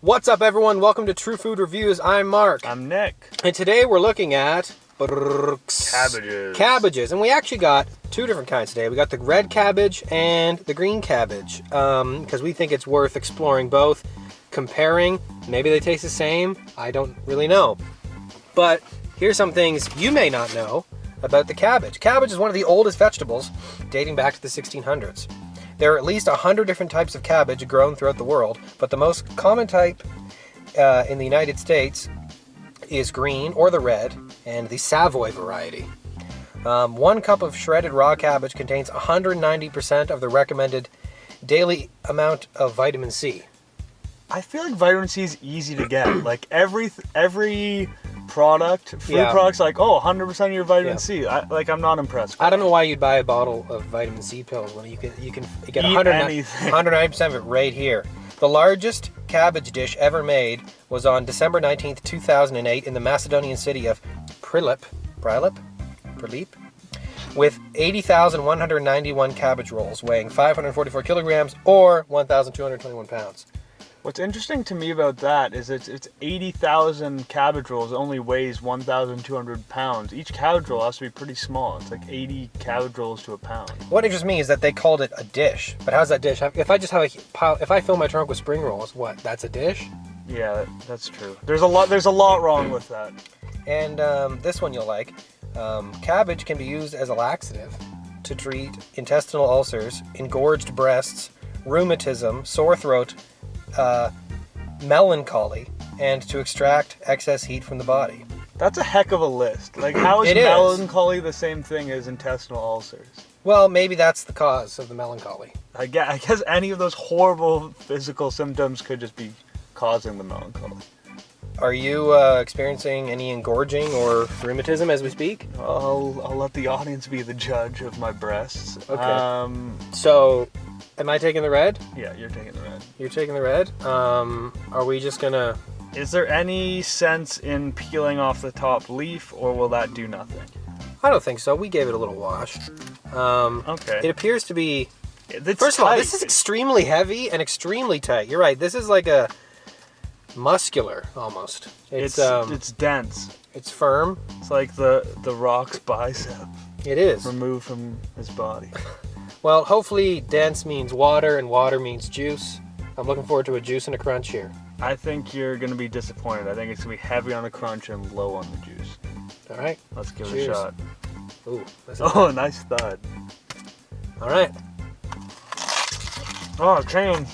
What's up, everyone? Welcome to True Food Reviews. I'm Mark. I'm Nick. And today we're looking at Cabbages. And we actually got two different kinds today. We got the red cabbage and the green cabbage because we think it's worth exploring both, comparing. Maybe they taste the same. I don't really know. But here's some things you may not know about the cabbage. Cabbage is one of the oldest vegetables dating back to the 1600s. There are at least 100 different types of cabbage grown throughout the world, but the most common type in the United States is green or the red and the Savoy variety. 1 cup of shredded raw cabbage contains 190% of the recommended daily amount of vitamin C. I feel like vitamin C is easy to get. Like every product, food products, like 100% of your vitamin C. I'm not impressed. I don't know why you'd buy a bottle of vitamin C pills when you can get 190% of it right here. The largest cabbage dish ever made was on December 19th, 2008 in the Macedonian city of Prilep, with 80,191 cabbage rolls weighing 544 kilograms or 1,221 pounds. What's interesting to me about that is it's 80,000 cabbage rolls, only weighs 1,200 pounds. Each cabbage roll has to be pretty small. It's like 80 cabbage rolls to a pound. What interests me is that they called it a dish. But how's that dish? If I just have a pile, if I fill my trunk with spring rolls, what? That's a dish? Yeah, that's true. There's a lot wrong with that. And this one you'll like. Cabbage can be used as a laxative to treat intestinal ulcers, engorged breasts, rheumatism, sore throat, melancholy, and to extract excess heat from the body. That's a heck of a list. Like, how is melancholy the same thing as intestinal ulcers? Well, maybe that's the cause of the melancholy. I guess any of those horrible physical symptoms could just be causing the melancholy. Are you experiencing any engorging or rheumatism as we speak? I'll let the audience be the judge of my breasts. Okay. So, am I taking the red? Yeah, you're taking the red. You're taking the red? Are we just gonna... Is there any sense in peeling off the top leaf, or will that do nothing? I don't think so. We gave it a little wash. Okay. It appears to be... It's First tight. of all, this is extremely heavy and extremely tight. You're right. This is like a muscular, almost. It's dense. It's firm. It's like the Rock's bicep. It is. Removed from his body. Well, hopefully dense means water, and water means juice. I'm looking forward to a juice and a crunch here. I think you're going to be disappointed. I think it's going to be heavy on the crunch and low on the juice. All right. Let's give Cheers. it a shot. Ooh. Nice thud. All right. Oh, Shane,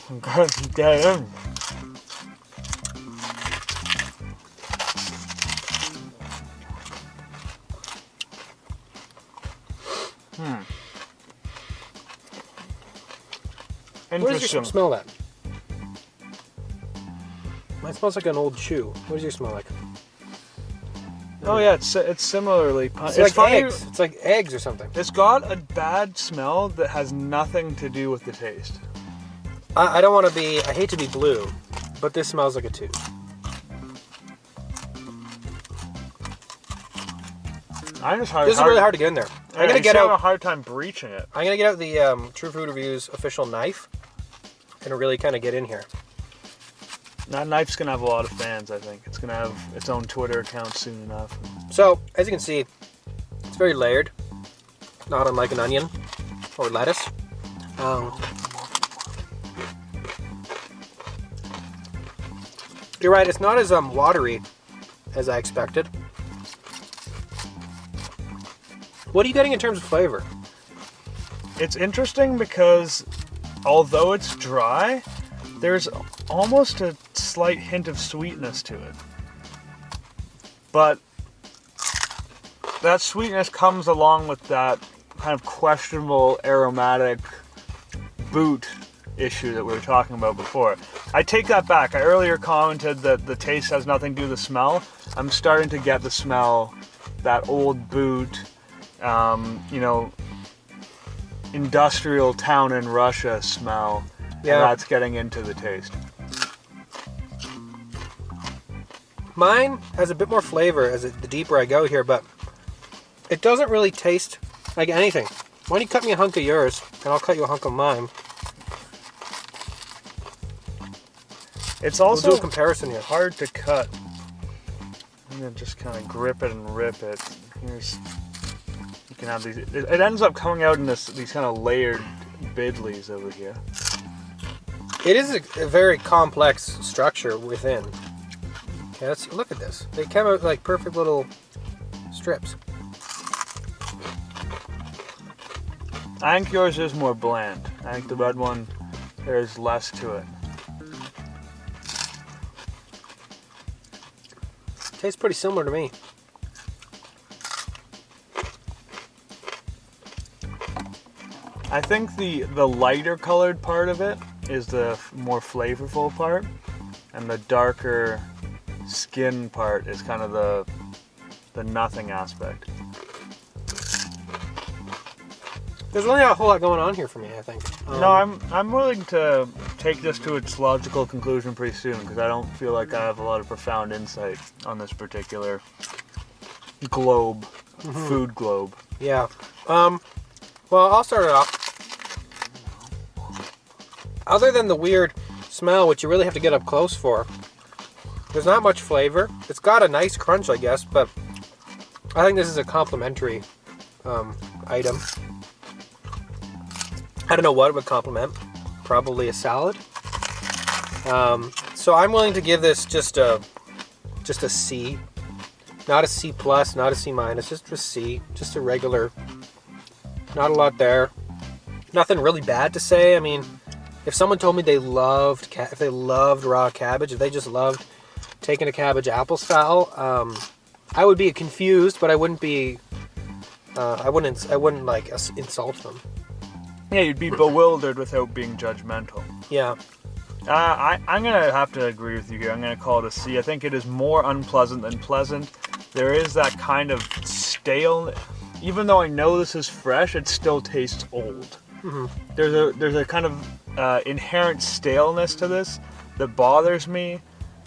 get in. What does your smell that? Mine smells like an old shoe. What does your smell like? Oh yeah, it's similarly. It's like funny. eggs. It's like eggs or something. It's got a bad smell that has nothing to do with the taste. I don't want to be. I hate to be blue, but this smells like a tooth. This is really hard to get in there. I'm gonna get out. a hard time breaching it. I'm gonna get out the True Food Reviews official knife and really kind of get in here. That knife's gonna have a lot of fans. I think it's gonna have its own Twitter account soon enough. So as you can see, it's very layered, not unlike an onion or lettuce. You're right. It's not as watery as I expected. What are you getting in terms of flavor? It's interesting because although it's dry, there's almost a slight hint of sweetness to it. But that sweetness comes along with that kind of questionable aromatic boot issue that we were talking about before. I take that back. I earlier commented that the taste has nothing to do with the smell. I'm starting to get the smell, that old boot, industrial town in Russia smell. Yeah. And that's getting into the taste. Mine has a bit more flavor the deeper I go here, but it doesn't really taste like anything. Why don't you cut me a hunk of yours, and I'll cut you a hunk of mine. It's We'll also do a comparison here. hard to cut. I'm gonna just kind of grip it and rip it. Here's, you can have these. It ends up coming out in these kind of layered bidleys over here. It is a very complex structure within. Okay, let's look at this. They come out like perfect little strips. I think yours is more bland. I think the red one, there's less to it. Tastes pretty similar to me. I think the lighter colored part of it is the more flavorful part, and the darker skin part is kind of the nothing aspect. There's really not a whole lot going on here for me, I think. No, I'm willing to take this to its logical conclusion pretty soon, because I don't feel like I have a lot of profound insight on this particular globe, food globe. Yeah. Well, I'll start it off. Other than the weird smell, which you really have to get up close for, there's not much flavor. It's got a nice crunch, I guess, but I think this is a complimentary item. I don't know what it would complement. Probably a salad. So I'm willing to give this just a C. Not a C plus, not a C minus, just a C. Just a regular. Not a lot there. Nothing really bad to say. I mean, if someone told me they loved raw cabbage, if they just loved taking a cabbage apple style, I would be confused, but I wouldn't be. I wouldn't like insult them. Yeah, you'd be bewildered without being judgmental. Yeah. I'm going to have to agree with you here. I'm going to call it a C. I think it is more unpleasant than pleasant. There is that kind of stale. Even though I know this is fresh, it still tastes old. Mm-hmm. There's a kind of inherent staleness to this that bothers me.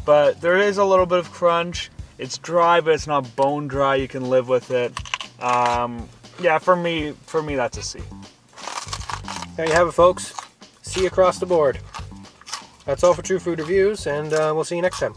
But there is a little bit of crunch. It's dry, but it's not bone dry. You can live with it. Yeah, for me, that's a C. There you have it, folks. See you across the board. That's all for True Food Reviews, and we'll see you next time.